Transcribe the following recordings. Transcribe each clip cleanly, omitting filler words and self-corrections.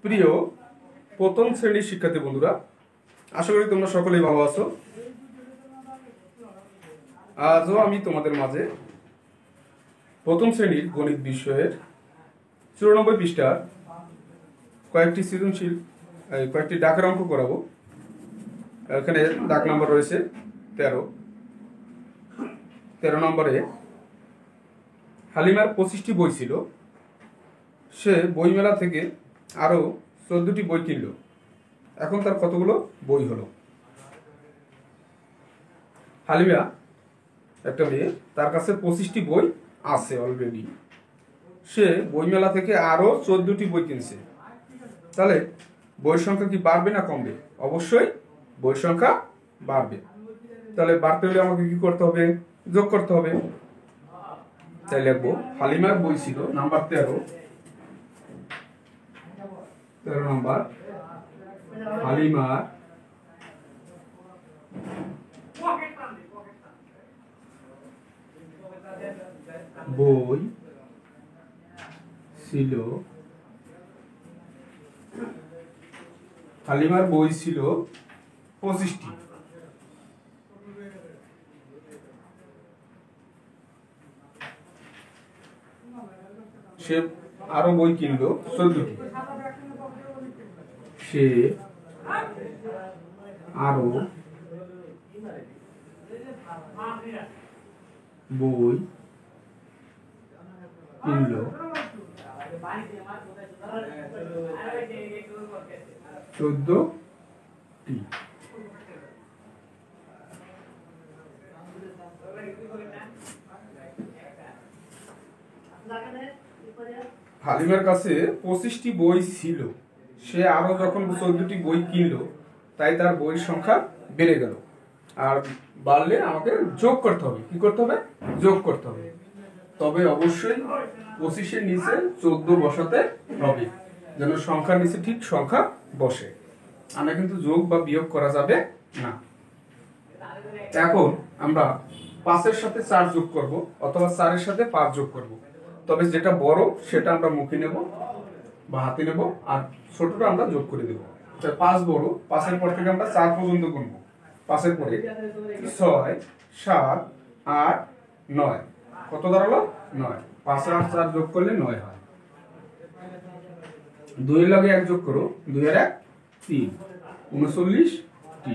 প্রিয় প্রথম শ্রেণীর শিক্ষার্থী বন্ধুরা, আশা করি তোমরা সকলেই ভালো আছো। আজও আমি তোমাদের মাঝে প্রথম শ্রেণীর গণিত বিষয়ের 94 পৃষ্ঠার কয়েকটি সৃজনশীল কয়েকটি ডাকের অঙ্ক করাবো। এখানে ডাক নাম্বার রয়েছে 13 নম্বরে হালিমার 25টি বই ছিল, সে বইমেলা থেকে আরো 14টি বই কিনল। এখন তার কতগুলো বই হলো? হালিমা একটা মেয়ে, তার কাছে 25টি বই আছে অলরেডি, সে বইমেলা থেকে আরো 14টি বই কিনছে। তাহলে বইয়ের সংখ্যা কি বাড়বে না কমবে? অবশ্যই বইয়ের সংখ্যা বাড়বে। তাহলে বাড়তে হলে আমাকে কি করতে হবে? যোগ করতে হবে। তাই লিখবো হালিমার বই ছিল নাম্বার 13 নম্বর, হালিমার বই ছিল, হালিমার বই ছিল 25টি। সে আরো বই কিনলো 14টি। সে আরো বই কিনলো 14টি। হালিমার কাছে 25টি বই ছিল, সে আরো যখন 14টি বই কিনলো, তাই তার বইয়ের সংখ্যা বেড়ে গেল। আর বাড়লে আমাকে যোগ করতে হবে। কি করতে হবে? যোগ করতে হবে। তবে অবশ্যই 25-এর নিচে 14 বসাতে হবে, যেন সংখ্যার নিচে ঠিক সংখ্যা বসে। আমরা কিন্তু যোগ বা বিয়োগ করা যাবে না। এখন আমরা 5-এর সাথে 4 যোগ করব, অথবা 4-এর সাথে 5 যোগ করব। তবে যেটা বড় সেটা আমরা মুখে নেব বা হাতে নেব, আর ছোটটা আমরা যোগ করে দেব। 5 বড়, 5-এর পর থেকে আমরা 4 পর্যন্ত গুনবো। 5-এর পরে 6, 7, 8, 9। কত দাঁড়ালো? 9। 5 আর 4 যোগ করলে 9 হয়। 2 এর লগে 1 যোগ করো, 2 আর 1 3, 39টি।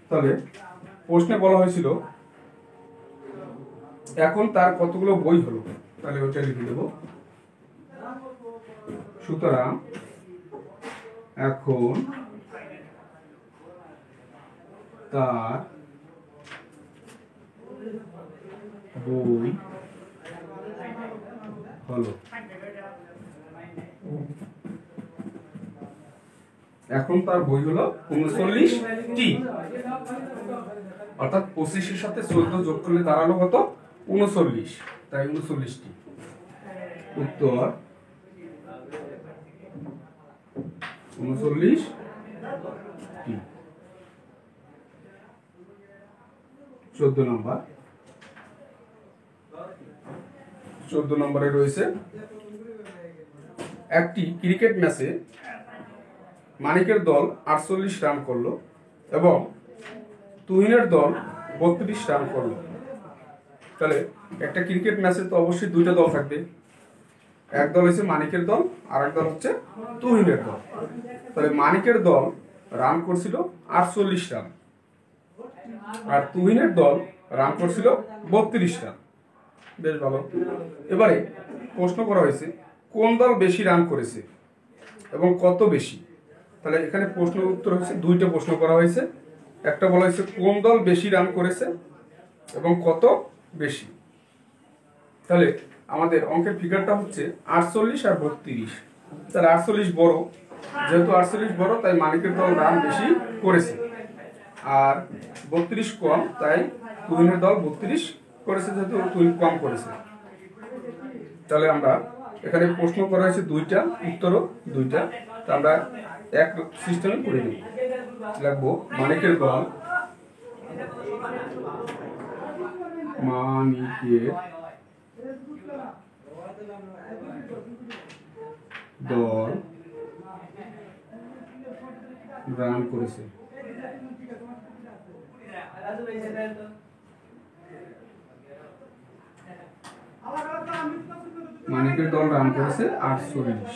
তবে প্রশ্নে বলা হয়েছিল এখন তার কতগুলো বই হলো, তাহলে ওটা লিখে দেব। সুতরাং এখন তার বই হলো, এখন তার বই হলো 39টি। অর্থাৎ 25-এর সাথে 14 যোগ করলে দাঁড়ালো কত? 39। তাই 39টি। উত্তর 39টি। 14 নম্বর। 14 নম্বরে রয়েছে একটি ক্রিকেট ম্যাচে মানিকের দল 48 রান করলো এবং তুহিনের দল 32 রান করলো। তাহলে একটা ক্রিকেট ম্যাচে তো অবশ্যই দুইটা দল থাকবে। এক দল হচ্ছে মানিকের দল, আর এক দল হচ্ছে তুহিনের দল। তাহলে মানিকের দল রান করছিল 48 রান, আর তুহিনের দল রান করছিল 32 রান। বেশ ভালো। এবারে প্রশ্ন করা হয়েছে কোন দল বেশি রান করেছে এবং কত বেশি। তাহলে এখানে প্রশ্নের উত্তর হচ্ছে দুইটা প্রশ্ন করা হয়েছে। একটা বলা হয়েছে কোন দল বেশি রান করেছে এবং কত বেশি। তাহলে আমাদের অঙ্কের ফিগারটা হচ্ছে 48 আর 32। তাহলে 48 বড়, যেহেতু 48 বড় তাই মানিকের দল রান বেশি করেছে, আর 32 কম, তাই তুহিনের দল 32 করেছে, যেহেতু তুহিন কম করেছে। তাহলে আমরা এখানে প্রশ্ন করা হয়েছে দুইটা, উত্তরও দুইটা। তা আমরা এক সিস্টেমে করে নেব। লিখবো মানিকের দল, মানিকের দল রান করেছে। মানিকের দল রান করেছে 48।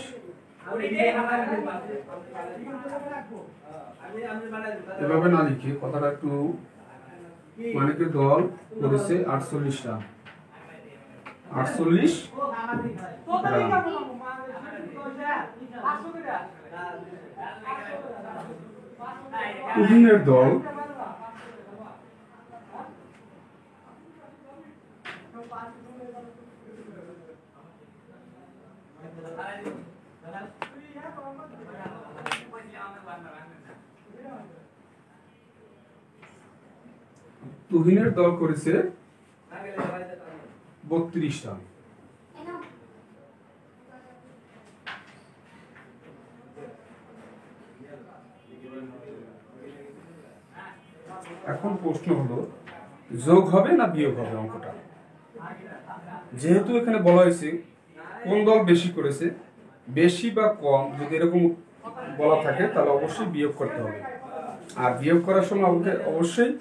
এভাবে না লিখে কথাটা একটু, মানিকের দল করেছে 48 রান, 48 রান। তুহিনের দল করেছে 32 রান। এখন প্রশ্ন হলো যোগ হবে না বিয়োগ হবে অঙ্কটা। যেহেতু এখানে বলা হয়েছে কোন দল বেশি করেছে, বেশি বা কম যদি এরকম বলা থাকে তাহলে অবশ্যই বিয়োগ করতে হবে। আর বিয়োগ করার সময় আমাকে অবশ্যই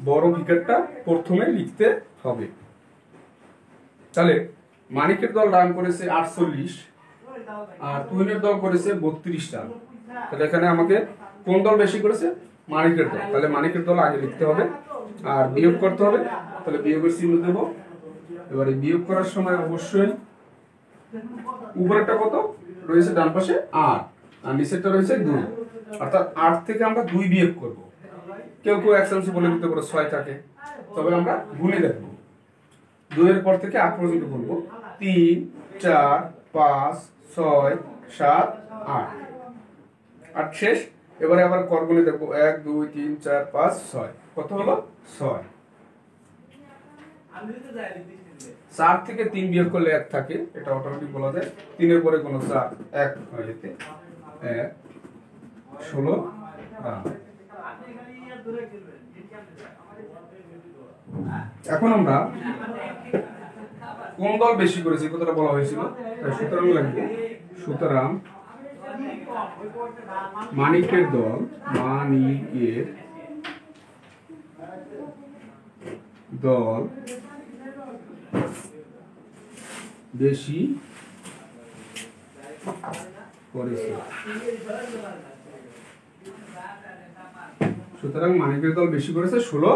বড় ফিগারটা প্রথমে লিখতে হবে। তাহলে মানিকের দল রান করেছে 48 আর তুহিনের দল করেছে 32 রান। তাহলে এখানে আমাকে কোন দল বেশি করেছে? মানিকের দল। তাহলে মানিকের দল আগে লিখতে হবে আর বিয়োগ করতে হবে। তাহলে বিয়োগের চিহ্ন দেব। এবারে বিয়োগ করার সময় অবশ্যই উপরেরটা কত রয়েছে ডান পাশে 8 আর নিচেরটা রয়েছে 2, অর্থাৎ 8 থেকে আমরা 2 বিয়োগ করব। কেউ কেউ এক্সামসে বলে দিতে পারে 6 থাকে, তবে আমরা গুণে দেখব। 2 এর পর থেকে 8 পর্যন্ত গুনবো। 3 4 5 6 7 8 8 শেষ। এবারে আবার করগুলো দেখবো 1 2 3 4 5 6 কত হলো 6। 4 থেকে 3 বিয়োগ করলে 1 থাকে, এটা অটোমেটিক বলা যায়। 3 এর পরে কোনো 4 1 হয়ে যেতে 1 16 রান। এখন আমরা কোন দল বেশি করেছে কথাটা বলা হয়েছিল, সুতরাং লাগবে সুতরাং মানিকের দল বেশি করেছে। সুতরাং মানিকের দল বেশি করেছে 16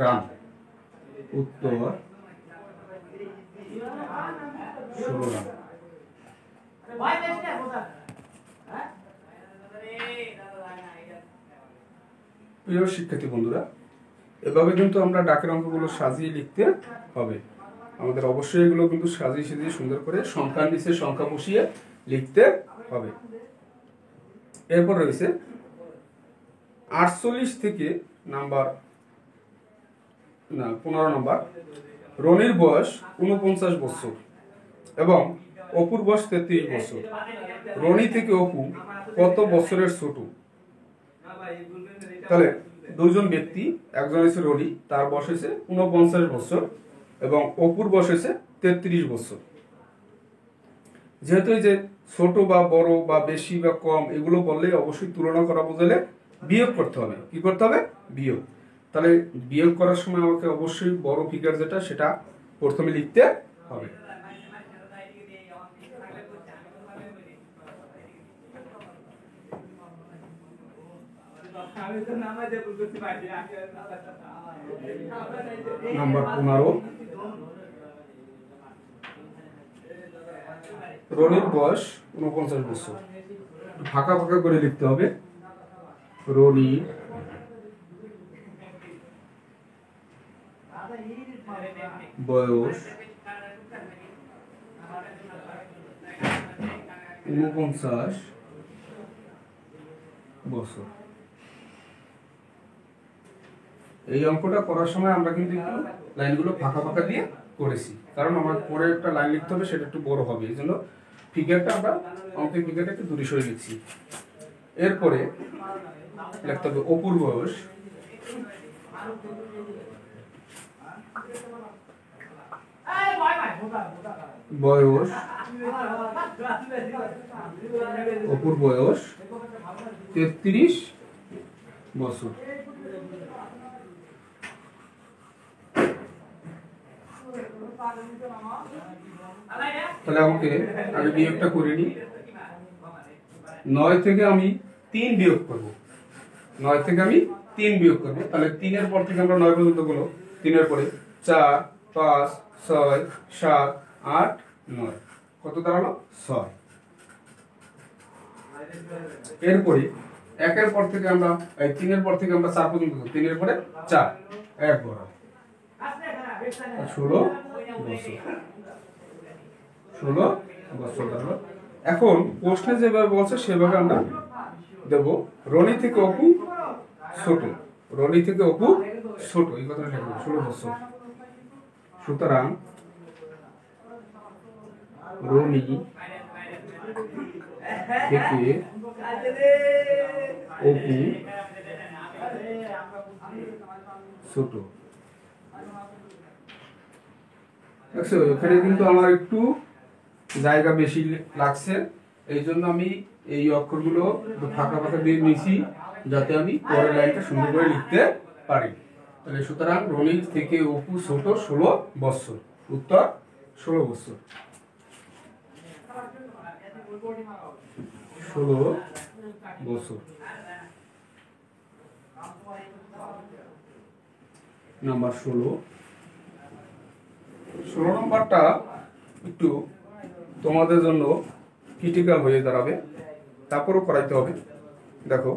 রান। উত্তর 16 রান। প্রিয় শিক্ষার্থী বন্ধুরা, এভাবে কিন্তু আমরা ডাকের অঙ্কগুলো সাজিয়ে লিখতে হবে। আমাদের অবশ্যই এগুলো কিন্তু সাজিয়ে সাজিয়ে সুন্দর করে সংখ্যার নিচে সংখ্যা বসিয়ে লিখতে হবে। এরপর রয়েছে 48 থেকে 15 নম্বর। রনির বয়স 49 বছর এবং অপুর বয়স 33 বছর। রনি থেকে অপু কত বছরের ছোট? তাহলে দুইজন ব্যক্তি, একজন হচ্ছে রনি, তার বয়স হচ্ছে 49 বছর এবং অপুর বয়স হচ্ছে 33 বছর। যেহেতু এই যে ছোট বা বড় বা বেশি বা কম এগুলো বললে অবশ্যই তুলনা করা বোঝালে বিয়োগ করতে হবে। কি করতে হবে? বিয়োগ। তাহলে বিয়োগ করার সময় আমাকে অবশ্যই বড় ফিগার যেটা সেটা প্রথমে লিখতে হবে। নাম্বার 15, রনির বয়স 49 বছর। ফাঁকা ফাঁকা করে লিখতে হবে। রনির বয়স 49 বছর। এই অঙ্কটা করার সময় আমরা কিন্তু একটু লাইনগুলো ফাঁকা ফাঁকা দিয়ে করেছি, কারণ আমার পরে একটা লাইন লিখতে হবে, সেটা একটু বড় হবে। এই জন্য ফিগারটা আমরা অঙ্কের ফিগারটা একটু দূরে সরে লিখছি। এরপরে লিখতে হবে অপুর বয়স 49 বয়স, অপুর বয়স 33 বছর। তাহলে আমাকে আগে বিয়োগটা করে নিই। 9 থেকে আমি 3 বিয়োগ করব। 9 থেকে আমি 3 বিয়োগ করব। তাহলে 3 এর পর থেকে আমরা 9 পর্যন্ত গুলো। 3 এর পরে 4, 5, 6, 7, 8, 9 কত দাঁড়ালো? 6। এরপরে 1 এর পর থেকে আমরা 3 এর পর থেকে আমরা 4 পর্যন্ত 3 এর পরে 4 1 বড় 16 বছর। 16 বছর দাঁড়ালো। এখন প্রশ্নে যেভাবে বলছে সেভাবে আমরা দেব। রনি থেকে অপু ছোট, রনি থেকে অপু ছোট, এই কথাটা লিখব 16 বছর। সুতরাং রনি থেকে অপু ছোট। দেখছো এখানে কিন্তু আমার একটু জায়গা বেশি লাগছে, এই জন্য আমি এই অক্ষরগুলো ফাঁকা ফাঁকা দিয়ে নিয়েছি যাতে আমি পরের লাইনটা সুন্দর করে লিখতে পারি। তাহলে সুতরাং রনি থেকে অপু ছোট 16 বছর। উত্তর 16 বছর। 16 বছর। নাম্বার 16। 16 নম্বরটা একটু তোমাদের জন্য ক্রিটিক্যাল হয়ে দাঁড়াবে, তারপরও করাইতে হবে। দেখো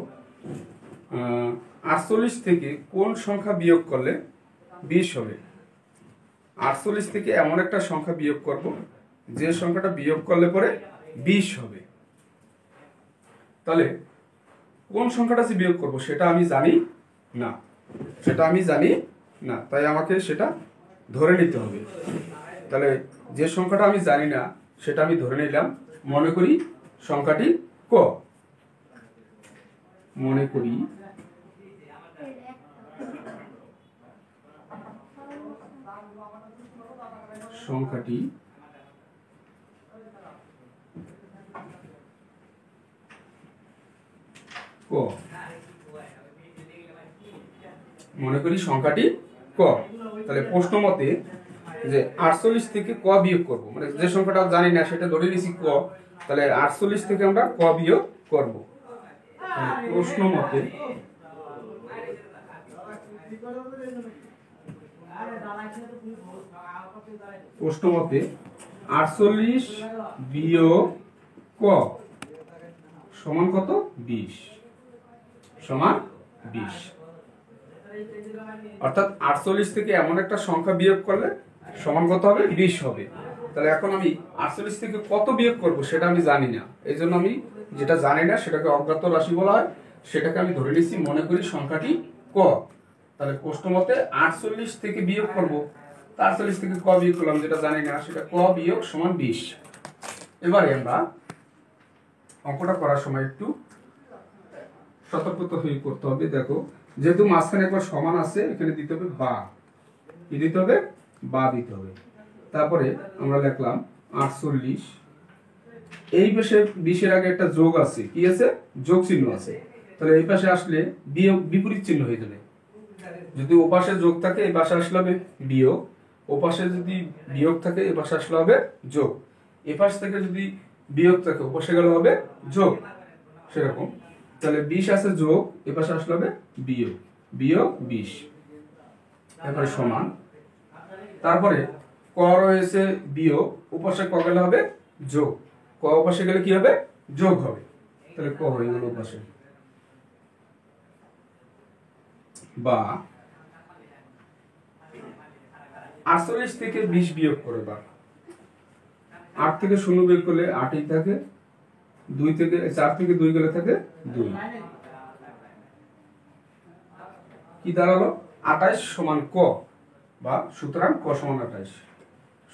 48 থেকে কোন সংখ্যা বিয়োগ করলে 20 হবে? 48 থেকে এমন একটা সংখ্যা বিয়োগ করব যে সংখ্যাটা বিয়োগ করলে পরে 20 হবে। তাহলে কোন সংখ্যাটা যে বিয়োগ করব সেটা আমি জানি না, তাই আমাকে সেটা ধরে নিতে হবে। তাহলে যে সংখ্যাটা আমি জানি না সেটা আমি ধরে নিলাম। মনে করি সংখ্যাটি ক, মনে করি সংখ্যাটি ক, মনে করি সংখ্যাটি ক। তাহলে প্রশ্ন মতে যে 48 থেকে ক বিয়োগ করব, মানে যে সংখ্যাটা জানি না সেটা ধরে নিছি ক, তাহলে 48 থেকে আমরা ক বিয়োগ করব। প্রশ্ন মতে প্রশ্ন মতে 48 বিয়োগ ক সমান কত? 20 সমান 20। অর্থাৎ 48 থেকে এমন একটা সংখ্যা বিয়োগ করলে সমান কত হবে? 20 হবে। তাহলে এখন আমি 48 থেকে কত বিয়োগ করব সেটা আমি জানি না, এই জন্য আমি যেটা জানি না সেটাকে অজ্ঞাত রাশি বলা হয়, সেটাকে আমি ধরে নিচ্ছি মনে করি সংখ্যাটি ক। তাহলে প্রশ্ন মতে 48 থেকে বিয়োগ করব, 48 থেকে ক বিয়োগ করলাম, যেটা জানি না সেটা ক বিয়োগ সমান 20। এবারে আমরা অঙ্কটা করার সময় একটু সতর্কতা হয়ে করতে হবে। দেখো যেহেতু মাঝখানে একবার সমান আছে, এখানে দিতে হবে বা, কি দিতে হবে? বা দিতে হবে। তারপরে আমরা লিখলাম 48, এই পাশে 20-এর আগে একটা যোগ আছে, কি আছে? যোগ চিহ্ন আছে। তাহলে এই পাশে আসলে বিয়োগ বিপরীত চিহ্ন হয়ে যাবে। যদি ও পাশে যোগ থাকে এই পাশে আসলে হবে বিয়োগ, ও পাশে যদি বিয়োগ থাকে এই পাশে আসলে হবে যোগ, এ পাশ থেকে যদি বিয়োগ থাকে ও পাশে গেলে হবে যোগ, সেরকম। তাহলে 20 আছে যোগ, এ পাশে আসলে হবে বিয়োগ, বিয়োগ 20। এরপরে সমান, তারপরে ক রয়েছে বিয়োগ, ও পাশে ক গেলে হবে যোগ, ক ও পাশে গেলে কি হবে? যোগ হবে। তাহলে ক হয়ে গেল ও পাশে। বা 48 থেকে 20 বিয়োগ করে, বা 8 থেকে 0 বিয়োগ করলে 8ই থাকে, 2 থেকে 4 থেকে 2 গেলে থাকে 2, কি দাঁড়ালো? 28 সমান ক, বা সুতরাং ক সমান 28।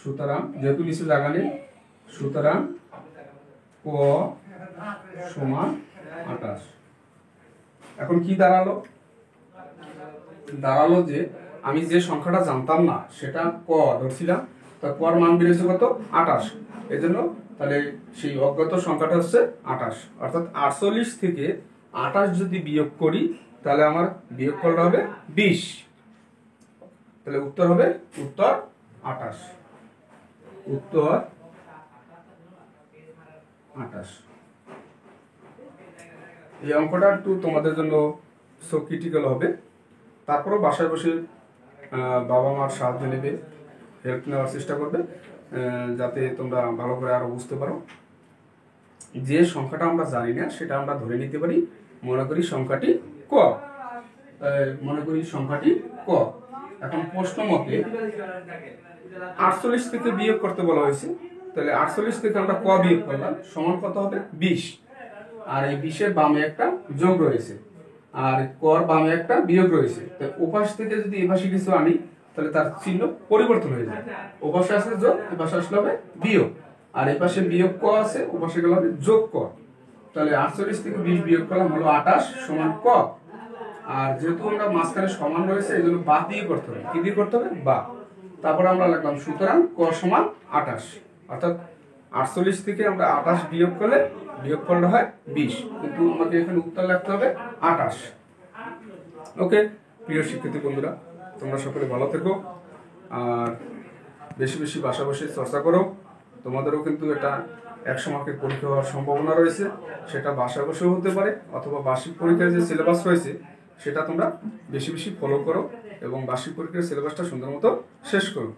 সুতরাং যেহেতু নিচে জায়গা নেই, সুতরাং ক সমান 28। এখন কি দাঁড়ালো? দাঁড়ালো যে আমি যে সংখ্যাটা জানতাম না সেটা ক ধরছিলাম, তা কর মান বেরিয়েছে কত 28, এই জন্য তাহলে সেই অজ্ঞাত সংখ্যাটা হচ্ছে 28। অর্থাৎ 48 থেকে 28 যদি বিয়োগ করি তাহলে আমার বিয়োগফলটা হবে 20। তাহলে উত্তর হবে উত্তর 28, উত্তর 28। এই অঙ্কটা একটু তোমাদের জন্য সো ক্রিটিক্যাল হবে, তারপরেও বাসায় বসে বাবা মার সাহায্য নেবে, হেল্প নেওয়ার চেষ্টা করবে, যাতে তোমরা ভালো করে আরো বুঝতে পারো। যে সংখ্যাটা আমরা জানি না সেটা আমরা ধরে নিতে পারি, মনে করি সংখ্যাটি ক, মনে করি সংখ্যাটি ক। এখন প্রশ্ন মতে 48 থেকে বিয়োগ করতে বলা হয়েছে, তাহলে 48 থেকে আমরা ক বিয়োগ করলাম সমান কত হবে 20, আর এই 20 এর বামে একটা যোগ রয়েছে আর কর বামে একটা বিয়োগ রয়েছে। তো ওপাশ থেকে যদি এপাশে কিছু আনি তাহলে তার চিহ্ন পরিবর্তন হয়ে যায়, ওপাশে আসলে যোগ, এপাশে আসলে হবে বিয়োগ, আর এপাশে বিয়োগ ক আছে, ওপাশে গেলে হবে যোগ ক। তাহলে 48 থেকে 20 বিয়োগ করলাম হলো 28 সমান ক। আর যেহেতু আমরা মাঝখানে সমান রয়েছে এই জন্য বা দিয়ে করতে হবে, কি দিয়ে করতে হবে বা। তারপর আমরা লিখলাম সুতরাং ক সমান 28, অর্থাৎ 48 থেকে আমরা 28 বিয়োগ করলে বিয়োগফলটা হয় 20, কিন্তু আমাকে এখানে উত্তর লিখতে হবে 28। ওকে প্রিয় শিক্ষার্থী বন্ধুরা, তোমরা সকলে ভালো থেকো আর বেশি বেশি বাসা বসে চর্চা করো। তোমাদেরও কিন্তু এটা 100 মার্কের পরীক্ষা হওয়ার সম্ভাবনা রয়েছে, সেটা বাসা বসেও হতে পারে অথবা বার্ষিক পরীক্ষার যে সিলেবাস রয়েছে সেটা তোমরা বেশি বেশি ফলো করো এবং বার্ষিক পরীক্ষার সিলেবাসটা সুন্দর মতো শেষ করো।